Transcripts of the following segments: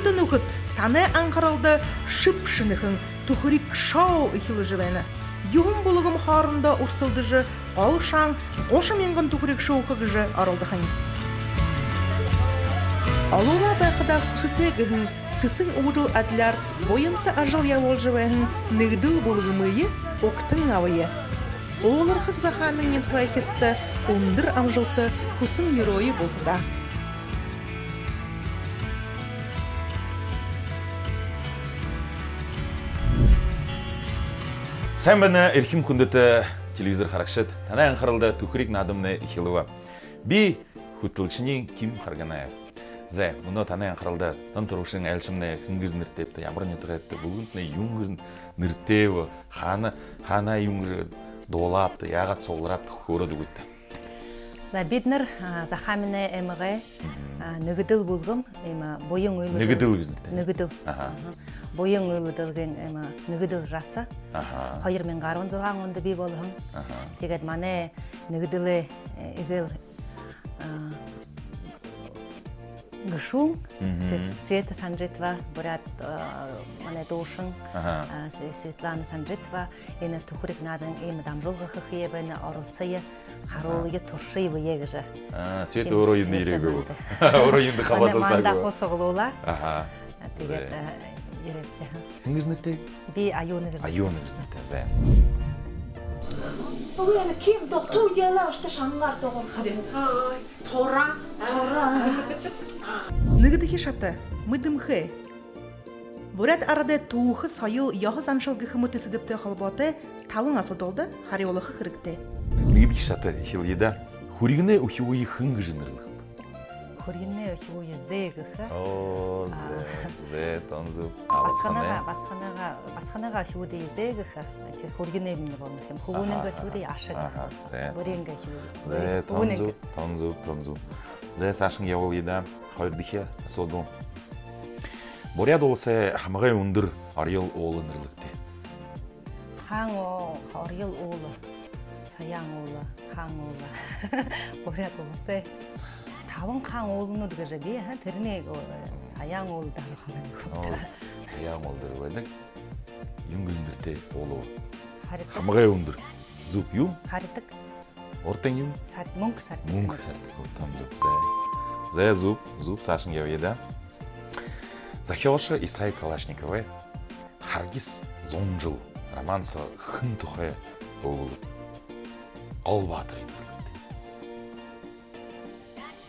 Ытын ухыт, таны аңқаралды шып-шынықын тухырик шау ихилы жывені. Юғым болығым харында урсылды жы, қол шаң, ошы менгін тухырик шау қығыжы аралды қани. Алула бәқыда хусытегіхін сысың уыдыл әділер бойынты ажыл явол жывәхін нығдыл болығымыйы оқтың авайы. Олар қық захамын мен туайхетті ондыр амжылты хусын еройы болтыда. Sen bana erkim kundete televizor harakşet, tana ankaralda tukrik nadımne ihilova. Bir hutulçinin Kim Harganayev. Ze, bunu tana ankaralda tanturuşun elşimne hıngız nirtepti, yamrın yutğetti, bugüntne yungız nirtevi, xana yungız dolaptı, yağat solraptı, xuradı gütti. Биднер захамине эмге нигдил булгым эма боюң ойлу. Нигдил гизнерте. Нигдил. Боюң ойлудылген эма нигдил раса. Хайыр мен гарон журган онда би болгом. Тегет мане нигдиле игел гшун Света Санжитова, бурят мане дошын Светлана Санжитова, эна тухурик надын эма дамжолга хыхыебен орылцайы харолыгы туршый выегжа. Света ороюнды ирегі бұл. Ороюнды қабатылса Манда қосығылула. Тегет еретте. Хынгыз нерте? Би айоны гырды. Айоны гырды, зэ. Bugün kim doktor diyorlar işte şanlar doğum. Tora. Нығды хешаты, мұдымхы. Бұрат арады туығы сайыл яғыз аншылғы қымыты сідіпті қалбаты тауың асудалды хариолығы қырықты. Нығды хешаты, хил еда, хуригіне ухиуи хынгы жынырлық. Хургинне ухиуи зэйгіхі. О, зэ, тонзу. Басқанаға ухиуи зэйгіхі. Хургинне бімді болмақым. Хугунынға ухиуи ашығы. Бөренгі ухиуи. Зэ, тонзу. Зэ, сашын явыл еда, хайырдыхе асуду. Боряд олсы хамағай өндір арел олы нырлықты. Хаң о, арел олы. Саяң олы, хаң олы. Боряд олсы. Тавын хаң олыны дұғыры бей, түріне саяң олы дарығы. Саяң олдыр өйдік. Юнгіндірте олы. Хамағай өндір. Зуб юм? Харитық. Ортен юм? Мұңк сартық. Мұңк сартық. Там зуб. Зэ зуб сашын яведа. Захёша Исай Калашниковы Харгис зонжыл романсы хын тұхы болу. Қол батырын.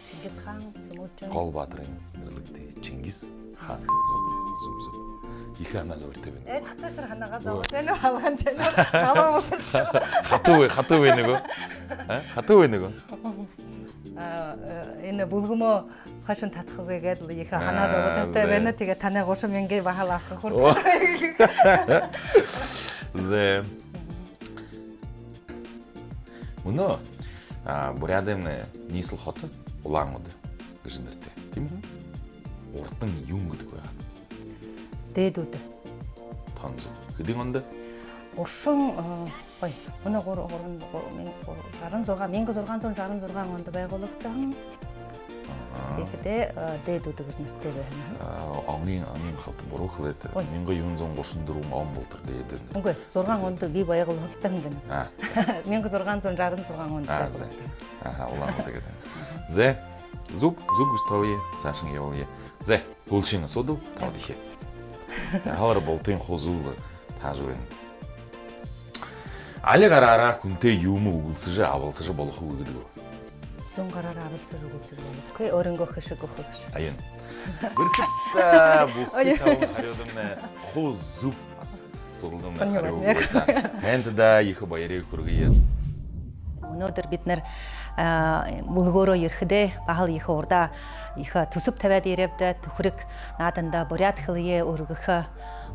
Чингис хан, Тимурчан. Қол батырын. Чингис хан. Зуб. Екі ана зөрті бені. Тақтасыр ханаға зауы жәні алған жәні қала болсын. Хаты өйні го? Хаты өйні го? Ені бұлғымы қашын татқығы кәділі екі хана зауы тәтті бәні теге тәне қошы менге бағал ақы құрды. Зе. Мұны бұрядымны несіл хоты ұлаңыды күжіндірді. Деймі? Ортың юңгіді көйға. Дейдуді. Танзу. Күдің онды? Ошың, ой, мұны жарын зорға, менгі зорған соң жарын зорған онды байғылықтың. Текіде дейдуді күжіндірді бәні. Аңын қалты бұру қылеті. Менгі юн зоң қошындыруым ан болтыр дейді. Үңгі, зорған онды бей байғылықтың бәні. Менгі зорған соң жарын зорған онды байғылықтың. Олаңды кеді. Зе, зуб күштауы, сашын еуі. Зе, бұлшыңы содыл, таудеке. Халар болтын қозулы тажуын. Алі қарара күнте юмы ұғылсыжы, авылсыжы болықы өйді. Зон қарара авылсыжы ұғылсыжы болықы. Көй орынғы қышы көқығыш. Айын. Бір күтті бұқты тауын қариодымны қол зұп соғылдымны қариоғы. Әнті да ехі байыры көргі ез. Өнөдір бітнір бұлғыры ерхіде бағыл ехі орда ехі түсіп тәбәді ерепді, түхірік надында борят қылые ұрғықы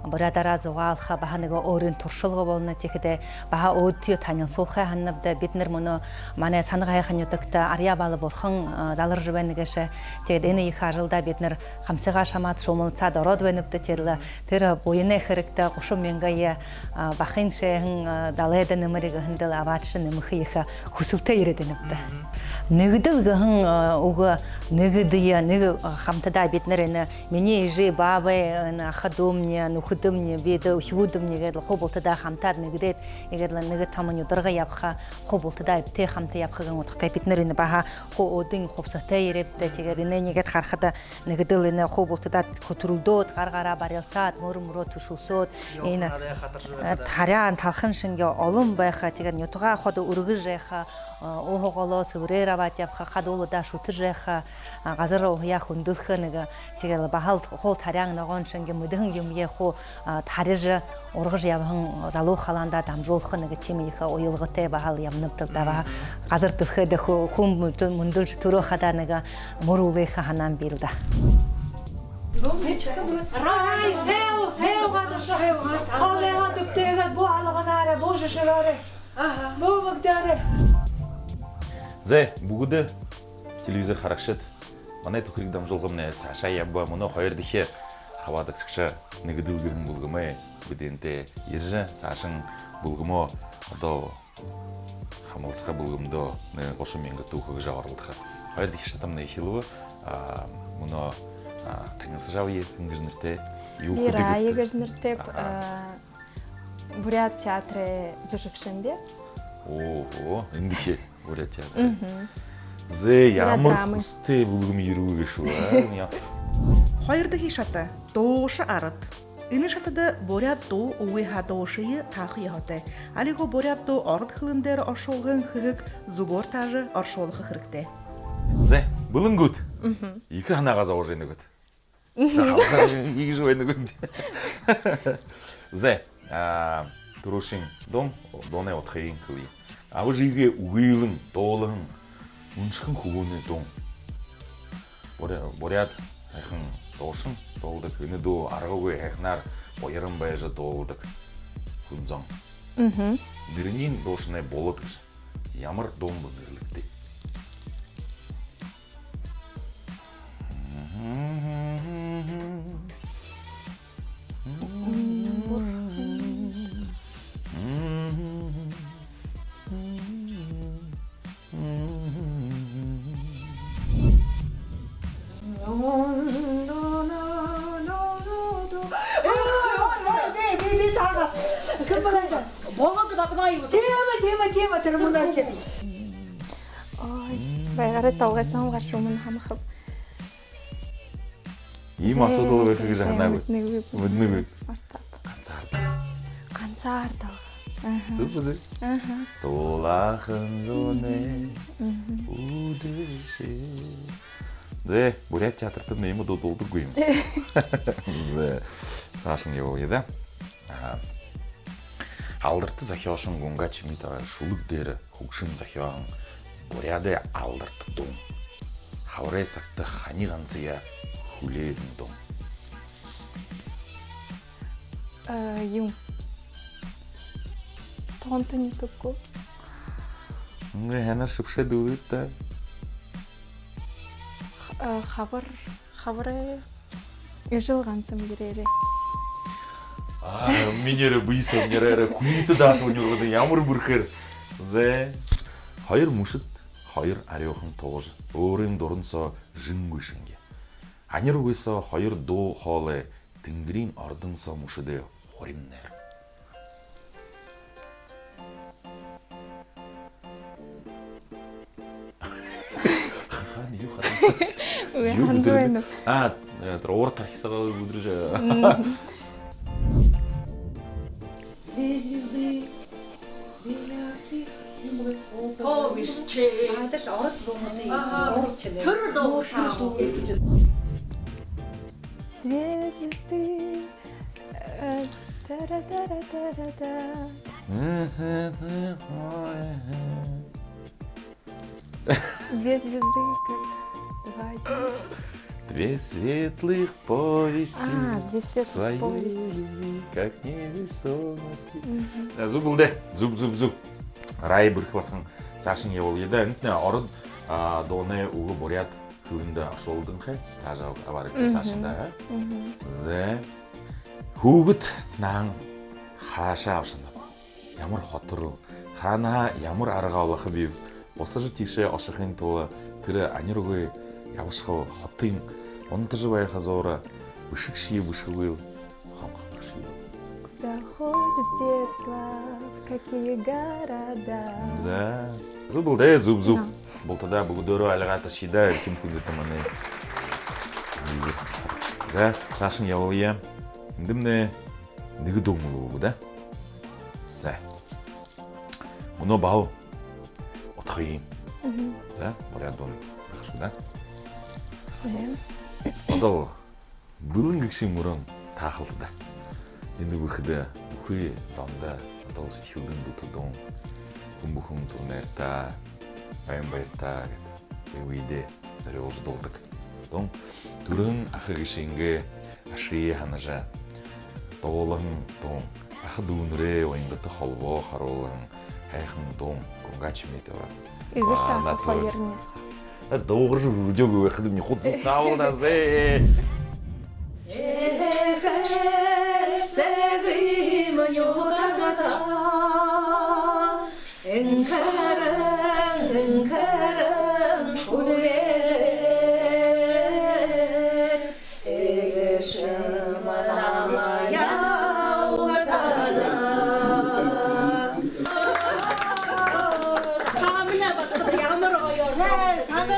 Бурадара зугаалха баханыга орын туршылга болна текеде баха оодтио танил сулха ханнабда биднер моно мане сангай ханютакта ария балы борхон залыр жвенигеше тегед эне их ажылда биднер хамсыга шамат шомулца дород венипте терла тера боене херекта кушум менгая бахин шехин даледа нэмэрига хиндэл аваатшы нэмэхиха хусылта иреденипте нэгдэл гэн уга нэгдия нэг хамтада биднер эне миний ижи бабе хадумня нухудумня биде худумня гэдэл хоболтада хамтад нэгдет эгедл нэг таман юдарга явха хоболтада ипте хамта явхаган утгатай биднер эне баха хо одын хобсатай ирепте тэгэр эне нэгэд харахада нэгдэл эне хоболтада көтөрүлдөөд гаргаараа барилсаад мөрмөрө түшүлсөөд эне таряан талхан шинге олон байха тэгэр нютга ход өргөж яха оохоголоо сүрээр аваад явха хадуулда шүтэр яха газар уяа хүндэлхэ нэг тэгэр бахал хол таряан ногоон шинге мэдхэн юм яху тариж ургаж явхан залуу халаанда дамжуулах нэг тийм их уялгатай бахал ямнавталдаа газар төлхөд хүм мөндөлж төрөө хадаа нэг мөрүүлэх ханан билда Рай, сеу гадаша. Халега дөктөгө бу алганара, бу шашырары. Бу магдары. Зе, бүгүдө телевизор харакшыт. Мане тухрик дамжуулгамне Саша ябба муну хайрдихе хавадаксыкша нэгдүлгэн булгымай биденте ежи Сашын булгымо одо хамылсқа булгымдо не кошум менге тухыг жагарлыха. Хайрдихе штамны хилу муну таңсыжавы кынгыжнырте Бира егыжнырте Бурят театры Зушыкшембе. Ого, индихе Бурят театры. Зе ямар усты булгым ирүүгээ шүү. Хайрдахи шата дооша арат. Энэ шатада бурят доо уи хадооши тахи хате. Алиго бурят доо орд хылындер оршолгын хыгык зугор тажы оршолгы хырыкте. Зе, булынгут. Iki ханага заожы нэгут. Iki жой нэгут. Зе, турушин дом доне отхейн кыли. Авжиге угыйлын доолын уншхын хөвөне дом. Бурят хайхан доошын доолдык өне доо аргагы хайхнар оярын байжы доолдык хүнзон. Биринин доошыне болотыш. Ямар дом бөрлікте. Тема терминатер. Ой, байгаад тавгасан гаршумын хамхав. Ийм асуудал байх гэж ханаагүй. Мэднэгүй. Ганцаард. Зүгүзэ. Дулаахан зоне. Үдэшэ. Зе, Бурят театрт нэмэд дуулдаггүй юм. Зе, Сашын юу яда? Алдарты захиошин гунгач мита шулуг дээр хөгшин захион Буряд алдарт дум. Хаврэ сагта хани ганця хүлээн дум. Юм. Тонтони төгөө. Ингээ ханаа шившээ дүүрэтэ. Хаврэ ижил ганцам гэрээрээ. Минерэ бийсэ минерэ хүнийтэй даашгүй юу ямар бүрхээр зе хоёр мөшөд хоёр ариухан тууж өөрийн дурансоо жингүй шингэ. Анир үгээсээ хоёр дуу хоолой тэнгэрийн ордонсоо мөшөдөө хуримнэр. Хаан юу хаа. Юу хандвэн. Тэр ууртар хийсагаа өдрөж. Адаш орд гомны орчлээ. Тэр доошаа. This is the Две звезды, как два одиночества. Две светлых повести. Две светлых повести. Свои, как невесомости. Зубылды, зуб. Рай бірқыласын сашын ебол еді. Әнтіне орын доны уғы борят хылында ашолдың қай. Тажа аварыкты сашында. Зе хугыт наң хаша ашында. Ямар хотыру. Хана ямар арғаулықы бейб. Осы жы тише ашықын толы. Тірі анергой явышқыл хотын. Оны тұжы байқа зоры. Бышық шие бышық был. Қанқанық шие. Куда ходит детство, в какие города. Да. Зубылды, зуб. Болтада бүгідері әліғаты шида кім күнді маны. За, сашын явылия. Үндімне нығы доңылы бұғы да. За. Мұны бау отқайын. Да, борят доны. Бақышы да. Сәлем. Одал бұлын кікші мұрын тақылды да. Енді бұқыды бұқы занда одал стилдің дұтудың. Күн турнерта, байырта, өйде зәрі олжы долдық. Дон, түрін ақы кішінгі ашығы ханажа. Доғылың, дон, ақы дуыныры ойыңғыты қолбо қаролың. Хайқын дон, күнға чемейті бар. Үйгі шақы қойырне. Доғыр жу жүдегі өқіді мне құт зұқ тауылда зе.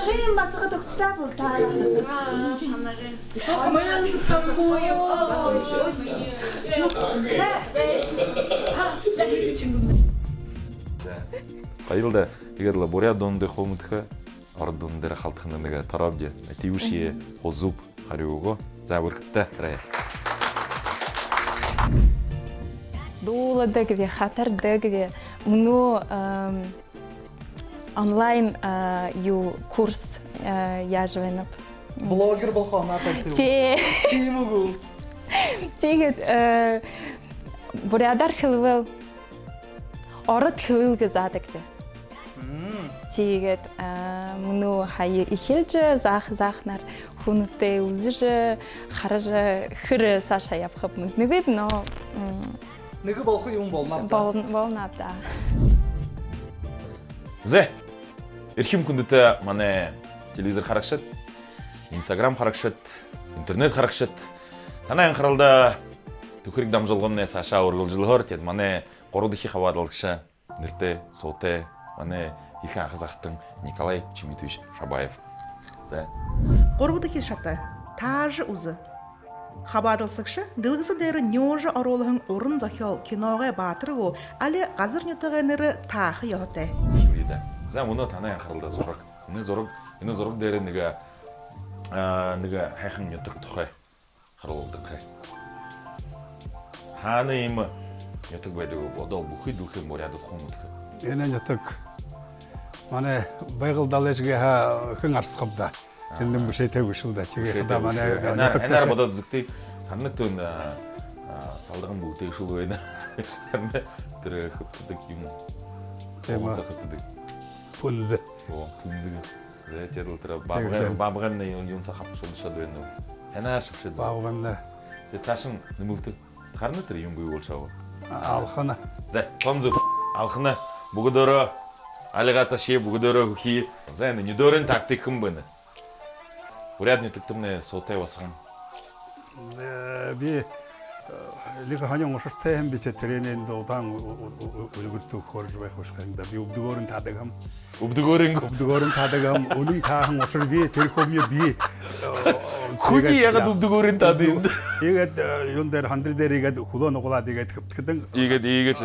Шейін басығы түкті бұл тағы. Мен сұрғойы. Қайылда, егерлі борят донды қолмытқы, ардындары қалтықындығы тарабде, әтеушие, қозуп, қариуғы, зәбіркітті рәй. Доладыгве, хатардыгве. Мұны онлайн курс яжвеніп. Блогер бұл қауна тәлтіу. Теймігу. Тегет бурядар хылвыл, орыт хылвыл гызадыгве. Тегет мұны хайы ихелжі, зақ-зақнар, хунытты үзіжі, қарыжы, хыры саша япқып мүгід, но... Нығы болқы ең болмапта. Болмапта. Зе, ерхим күндіті мане телевизор қарақшыт, инстаграм қарақшыт, интернет қарақшыт. Танайын қырылда түкірік дамжылғынне саша орғылжылығыр, тед мане қорудықи қавадылықшы, нірте, соте, мане ехі ақызақтың Николай Чемитович Шабаев. Зе. Қорбудықи шаты, тажы ұзы. Хабадылсықшы, дылғысы дәрі нёжы аролығын орын захел киноға батыры о, әлі қазір нетіғаныры тағы яғыты. Шуида. Зе, мұны танайын қырылда зорық. Үні зорық дәрі níga хайхан нетік тұқай қырылдықай. Ханы емі нетік бәдігі бодал бұқы-дұлқы моряды қомыдықы. Ене нетік. Мане байғыл далешге хың арсықымда. Тендім бұшай тәуішілді. Әнәр бада дүзікті қаннықтың салдығын бұғыты үшіл ойына. Түрі қыптыдық ему. Қомыса қыптыдық. Пұнзы. Пұнзығы. Зәйтерлі тұры бабығанны юнса қапы шолдыша дуенді. Әнәр шыпшеді. Бабығанны. Сашын нұмылты. Қарны тұры ем бұй олшауы. Алқына. Зәй, қонзу. Алқына. Бұғыдыры. Алиғата ше бұғыдыры хи. Зәйні, нүдөрін тактик кім бұны? Урядны түктімне сотай басқан. Би лига ханяң ошыр тәйім бече тренерінде отаң өлгірті көріж бай қошқаңда. Би ұбдығырын тадығам. Ұбдығырын тадығам. Оның тағын ошыр би, терекомия би. Худи яғад ұбдығырын тадығым. Егет юндар хандридер егет худон оғылады егет кіптікдің. Егет.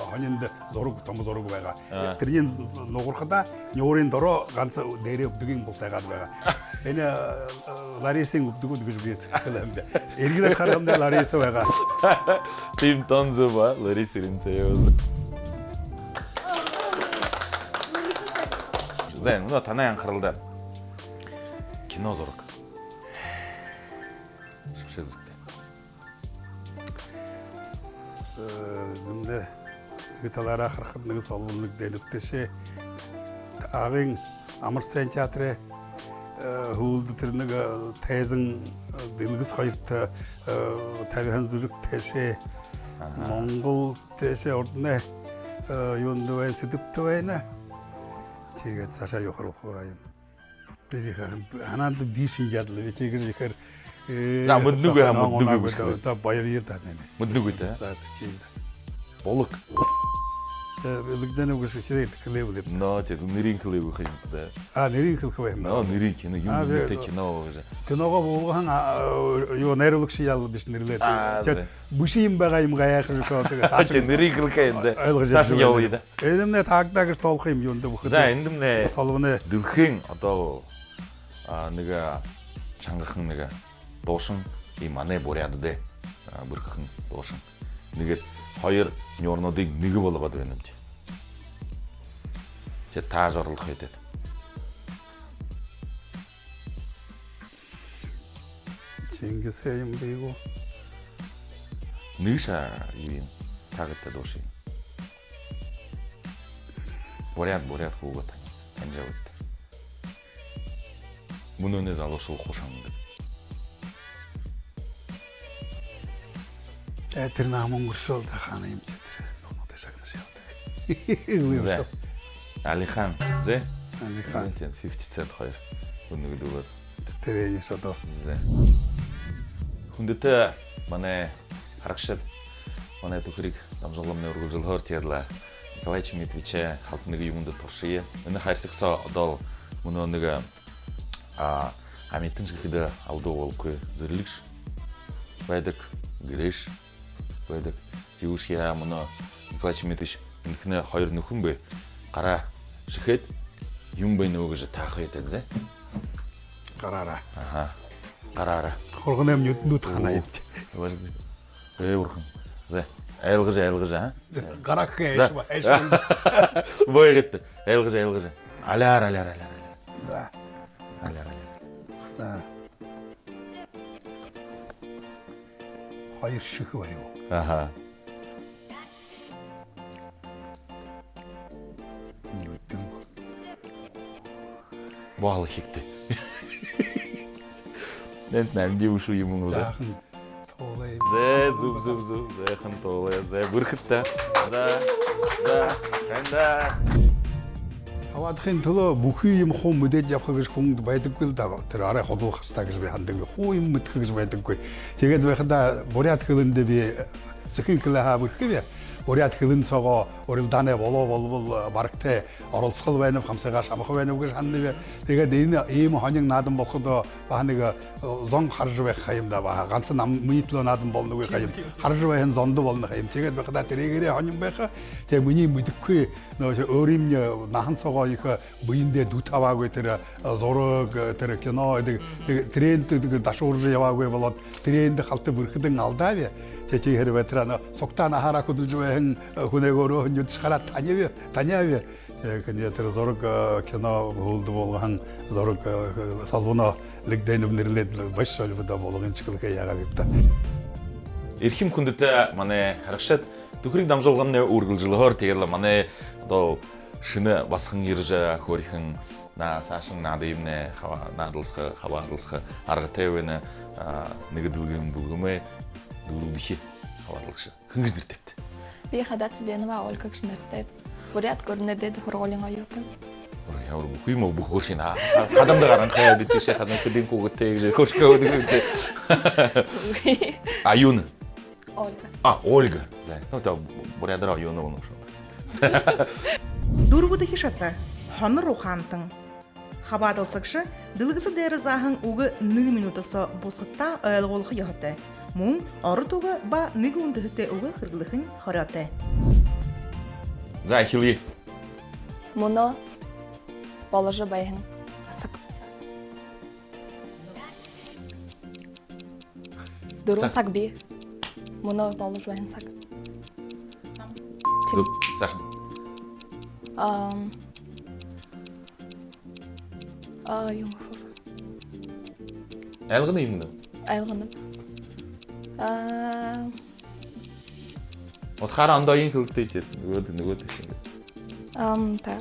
Ханенді зоруг, тому зоруг байға. Тренер ноғырқыда неорен доро ғансы дейре ұбдығын бұлтайғады байға. Әне Ларисың ұбдығы дүгіж бейсі қылымды. Ергілер қарғымда Ларисы байға. Тим тонзы ба, Ларисы ринцей өзі. Зәйін, мұна танайын қырылды. Кино зоруг. шызыкты. Дымды гиталара хархадныгы солбуллук делиптеше агын амырсен театры хулду тирнега тезин дилгис хайрта табихан зүжүк теше Монгол теше ордне юндуэн сидиптуэна тэгээд саша ёхорлохгайм. Бидиха ананд бишин ядлы битигэр ихэр Да, мөднүгөө та баярый тань. Мөднүгөө За чийд. Болук. Лэгдэн үгс сидээд клэвлэп. Но тэг нэрийн клэв гэх юм да. Нэрийн клэв юм. Нэрийн кино юм үүтэй кино гэж. Киного болгохан юу найруулагч ял биш нэрлээд. Тэгээд бүши юм байгаа юм гаяах шоо тэгээ Сааш нэрийн клэв юм зэ. Сааш явъя да. Энэмнэ таагдаг гэж тоолох юм юунд бүхэд. За эндэмнэ. Солоны Дөрхэн одоо нэг чангахан нэг дуушин и манай буряд дэ бүрхэн дуушин. Нэгэд хоёр нёрнуудыг нэг болгоод байна юм чи. Тэ тааж орлох хэдэд. Чингис юм бийгүү. Ныша юм тагтаа дуушин. Буряд хүүгот таньжавд. Мөнөөний залуусуу хушаанд. Тэр намон гөршөл хана юм тэр. Нонод шагнаш явдаг. Алихан зэ? Алихан 50 цент хоёр. Үнэгээр дүүгээр. Тэрний шодо. Зэ. Хүндэтэй манай харагшид манай төхрийг дамжуулмын үргэлжлөхөөр тирлаа. Николай Чмитвич халт нэг юмд туршия. Энэ хайрсагсаа одоо мөнөө нэг амитэн шихэд алдуулгүй зэрлэгш байдаг грэш байдаг. Юушия мөнөө Николай Чмитвич энэхнээ хоёр нөхөн бэ. Гараа шихэд юм бэ нөө гэж таах байдаг зэ. Гараараа. Гараараа. Хурган нүд хана юм. Урхан. Зэ. Айлгаж Гарах эш. Боёрт. Айлгаж. Аляар. За. Аляар. За. Хоёр ших барь юу? Нүдэн. Боол хигтэй. Нэнт намди ушу юм уу? Заахан тоолай. Зэ зүв зэхэн тоолай. Зэ бүрхтээ. За. Ханда. Хаваадахын төлөө бүхий юм хум мэдээд явах гэж хүнд байдаггүй л да. Тэр арай холбох хастаа гэж би хандаг. Хуу юм мэдэх гэж байдаггүй. Тэгээд байхада буряд хөлөндөө би сэхин клаа бүрхээ. Буряд хөлн цогоо урилдааны болов барагтай оролцол байна уу хамсагаа шамах байна уу гэж ханддаг. Тэгээд энэ ийм хоног наадам болоход ба нэг зон харж байх юм да ба ганц нам митло наадам болно уу юм. Харж байх зонд болно юм. Тэгээд байхада тэрэгээрээ хоног байхаа. Тэгээ миний мэдэхгүй нөө өөрийн нахан цогоо их буйндээ дүт аваагүй тэр зураг тэр кино тренд дашуурж яваагүй болоод тренд халт бүрхэдэн алдаавь. Тэти хэрвээ тэр суктана хараа хөдөлж байх хүнээгөөрөө хөндөж хараа таниавь. Тэгээд тэр зураг кино хөлд болгохан зураг салбуна лэгдэн нэрлээд баш солбода болгон чиглэхэ яагаад вэ та. Эрхэм хүндэтэй манай харагшид төхрийг дамжуулганы үргэлжлөхөөр тэгэл манай одоо шинэ басхан ирж хөөрхөн наасаашин наадимнэ хаваалсах аргатай вэ нэгдүгэн бүгмэ дүүрхи хаваалгаш хингэж нэртэвт. Би хадаац бэнава Ольга гэж нэртэй. Буряд гөрнөдөд хургуулын оюутан. Ямар бүх юм бүх хөршин хадамд гаранхаа бид тийш хадам хэдийн хүүгтэй гэж хөшгөөд гэдэг. Аюун. Ольга. Ольга. За. Одоо бурядар аюун уу шүү. Дөрвөдөх шата хонор ухаантан хабаадалсагшы дылгысы дээр захан угы 1 минутаас бусгатта ойлгуулах яхтай. Мөн оротуга ба 1 үндэхтэй угы хэрглэхэн хороотой. За хилий. Мөнөө положи байхан саг. Дөрөв саг би. Мөнөө положи байхан саг. Сахан. Юм. Айлганы юм уу? Айлганы. От хара андайын хөлтэй ч нөгөө шиг. Та.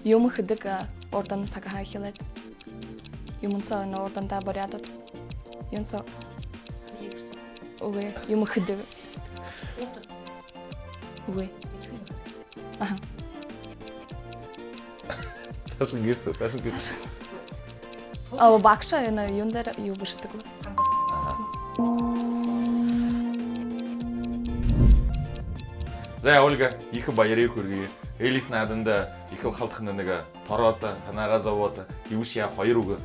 Юм хэдэг ордан сагахаа хэлээд. Юмцаа н ордан та борядад. Юмцаа. Окей, юм хэдэг. Окей. Аха. Сашин гист. Багша на юндер юбшдаг. За Ольга, их баярыг хүргэе. Элис нааданда их халтхны нэг тороод ханаагаа зовоод юушия 2 үг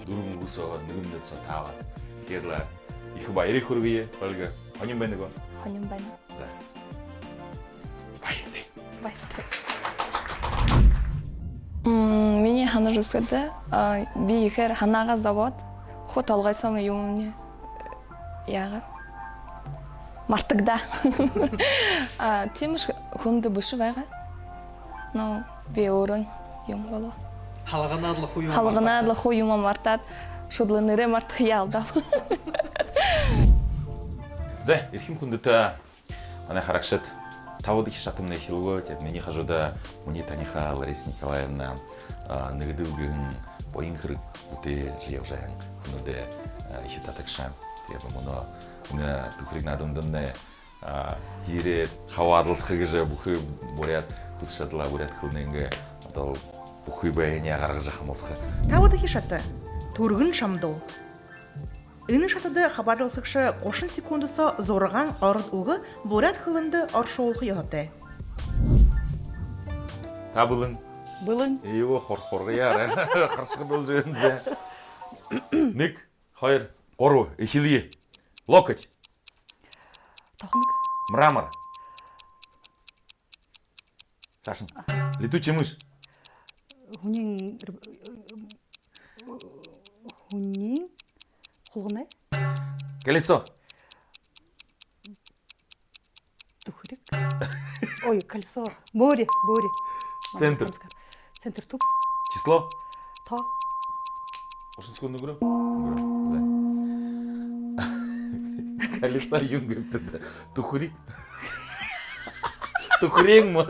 4 үгсөө нэгнээсээ таваад. Тэгэхээр их баярыг хүргэе. Ольга, хонин байна уу? Хонин байна. За. Баяртай. Баяртай. Миний ханаа русгада би ихэр ханаагаа зовоод хот алгайсам юм яага мартагда. Тиймш хүнд биш байгаа. Но би өөрөө юм болоо. Халганаад хуу юм мартаад шудлын нэрэ мартах яалдаа. За, эрхэм хүндэт манай харагшид 5 их шатамны хэлгөө тэгээд миний хажуудаа миний таныхаа Лариса Николаевна нэгдэлгэн боин хэрэг үтэй явжаан хүнүүдээ их татагшаа. Тэгээд мөн түүхрийг надамдамнэ хирээ хаваарлах гэж бүхий бүрээд хүс шадлаа бүрээд хүнэнгэ одоо бүхий байнаа гаргаж хамуулах. Тавд их шата. Түргэн шамдуу. Энэ шатады хабарласагч 30 секундаас зурган орд үг бүрээд хөлөнд оршуулах яатай. Та булын Булын. хоргояар харсгад болж байна. 1 2 3 эхлэе. Локоть. Тохног. Мрамор. Сашин. Летучая мышь. Хүний хулгана. Колесо. Тухрик. Ой, колесо. Море. Центр. Центр туп. Число. То. 30 секунд өнгөрөө. За. Колесо юм гэдэг. Тухрик. Тухрик мо.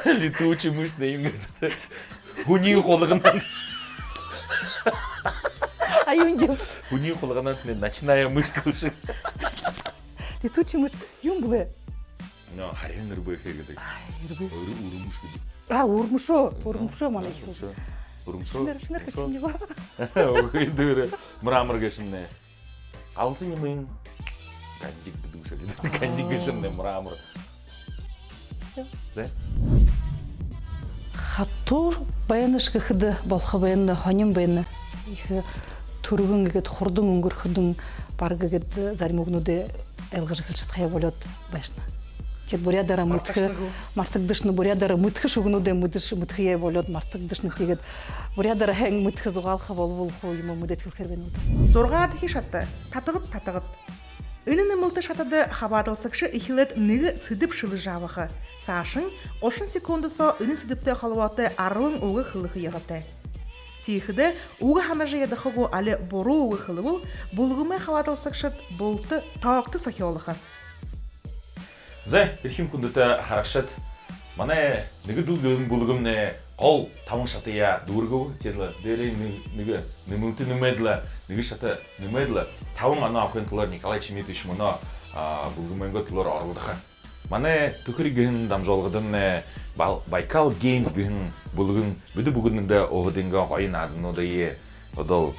Летучая мышь на юм гэдэг. Хүний хулгана. Аюун. Хүний хулганаас ночная мышь шиг. Летучий мышь юм блэ? Но харин нэр бэх гэдэг. Өрөмөш гэдэг. Өрмөшөө манай их. Өрөмшөө. Шинэр хэвчэн юм. Окей, дөр мрамор гэшнэ. Алсын юм канжиг гэдэг шиг. Канжиг гэшнэ мрамор. Зэ. Хатур баянаш гэхэд болох байна, хонин байна. Их түргэн гэхэд хурдан өнгөрөхдөн баг гэхэд зарим өгнүүдээ ялгаж эхэлж чадхаа болоод байна. Тэгэд бурядаараа мартагдашны бурядаараа мэдхэж өгнүүдээ мэдхээ болоод мартагдашны тэгээд бурядаараа хэн мэдхэ зугаалах болвол юм мэдээд хэлэхэр байна. 6 их шата. Татгад. Энэ нэмэлт шатады хабарласагч эхлээд нэг сэдэв шилж авах. Цаашин 30 секундаас энэ сэдэвтэй холбоотой 10 үг хэлэх яатай. Тийхдэ үг хамаажаа ядахгүйали буруу үг хэлвэл булгамай хаваадалсагчд булт тоогт сахиолох. За, эрхэм хүндэт харагшид манай нэгдүүлгэн булгамны гол 5 шатыя дүүргэв. Тэр дээрээ нэг нэмэлт нэмэдла нэг шата нэмэдла 5 оноо авахын тулд Николай Чимидович мөнөө булгамынго төлөөр оруулах. Манай төхрийн дамжуулгадан Байкал Games гэн булган бид бүгдэндээ өөдөнгө гоё нааднуудаа одоо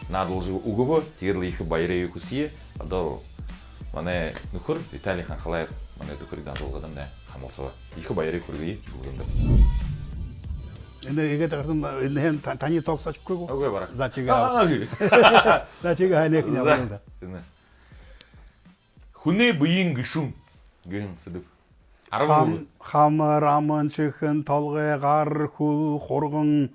наадулж өгөв. Тэр их баярыг хүсье. Одоо манай нөхөр Виталий Ханхалаев манай төхрийн дамжуулгадан хамаалсаа их баярыг хүргэе бүгдэндээ. Энэ игээд гартан энэ таны тоогсооч үгүй. Окей бараа. За чигаа. За чигаа ханек нямаа. Хүнээ буян гişүн гэн сэдэв. Хамар аман чихэн толгой гар хул хурган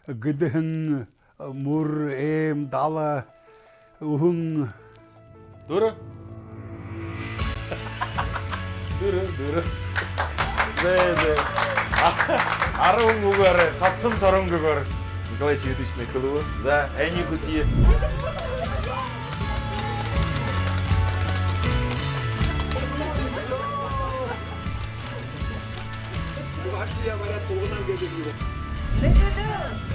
гэдэн мөр эм дала үхэн Dur. Dur. Zэ. Арың угар, таптым торым гугар. Николай Чевитович Михайлова за Эни Хуси. Партия барат болгонан келген. Ne dedi?